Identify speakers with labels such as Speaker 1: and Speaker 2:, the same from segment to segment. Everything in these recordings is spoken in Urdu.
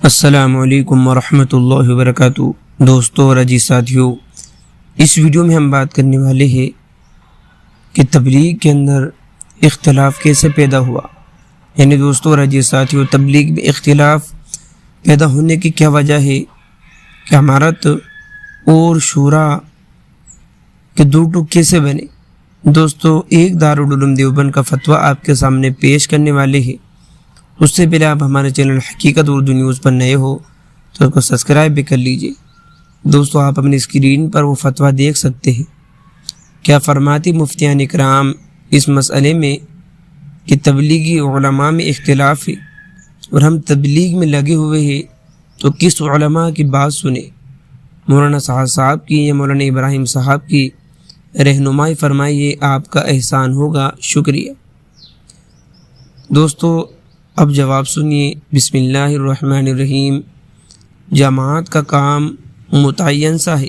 Speaker 1: السلام علیکم ورحمۃ اللہ وبرکاتہ۔ دوستو اور عزیز ساتھیو، اس ویڈیو میں ہم بات کرنے والے ہیں کہ تبلیغ کے اندر اختلاف کیسے پیدا ہوا۔ یعنی دوستو اور عزیز ساتھیو، تبلیغ میں اختلاف پیدا ہونے کی کیا وجہ ہے کہ امارت اور شورا کے دو ٹوک کیسے بنے۔ دوستو، ایک دارالعلوم دیوبند کا فتویٰ آپ کے سامنے پیش کرنے والے ہیں۔ اس سے پہلے آپ ہمارے چینل حقیقت اردو نیوز پر نئے ہو تو اس کو سبسکرائب بھی کر لیجئے۔ دوستو، آپ اپنی اسکرین پر وہ فتویٰ دیکھ سکتے ہیں۔ کیا فرماتی مفتیان اکرام اس مسئلے میں کہ تبلیغی علماء میں اختلاف ہے اور ہم تبلیغ میں لگے ہوئے ہیں تو کس علماء کی بات سنیں، مولانا سعد صاحب کی یا مولانا ابراہیم صاحب کی رہنمائی فرمائیے، آپ کا احسان ہوگا، شکریہ۔ دوستو، اب جواب سنیے۔ بسم اللہ الرحمن الرحیم۔ جماعت کا کام متعین سا ہے،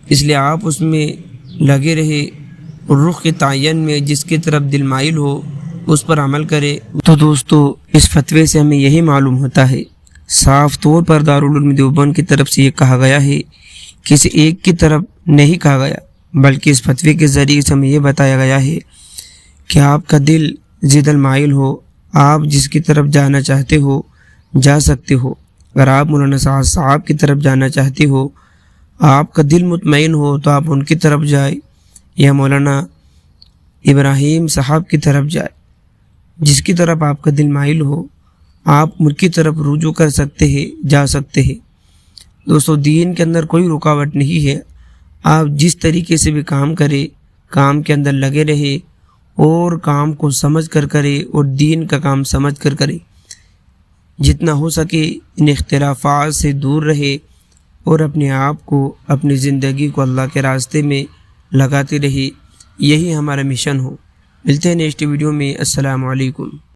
Speaker 1: اس لیے آپ اس میں لگے رہے اور رخ کے تعین میں جس کی طرف دل مائل ہو اس پر عمل کرے۔ تو دوستو، اس فتوے سے ہمیں یہی معلوم ہوتا ہے، صاف طور پر دارالعلوم دیوبند کی طرف سے یہ کہا گیا ہے، کسی ایک کی طرف نہیں کہا گیا، بلکہ اس فتوے کے ذریعے سے ہمیں یہ بتایا گیا ہے کہ آپ کا دل زد المائل ہو، آپ جس کی طرف جانا چاہتے ہو جا سکتے ہو۔ اگر آپ مولانا سعد صاحب کی طرف جانا چاہتے ہو، آپ کا دل مطمئن ہو تو آپ ان کی طرف جائے، یا مولانا ابراہیم صاحب کی طرف جائے۔ جس کی طرف آپ کا دل مائل ہو آپ ان کی طرف رجوع کر سکتے ہیں، جا سکتے ہیں۔ دوستو، دین کے اندر کوئی رکاوٹ نہیں ہے، آپ جس طریقے سے بھی کام کرے، کام کے اندر لگے رہے اور کام کو سمجھ کر کرے اور دین کا کام سمجھ کر کرے۔ جتنا ہو سکے ان اختلافات سے دور رہے اور اپنے آپ کو، اپنی زندگی کو اللہ کے راستے میں لگاتے رہے، یہی ہمارا مشن ہو۔ ملتے ہیں نیکسٹ ویڈیو میں۔ السلام علیکم۔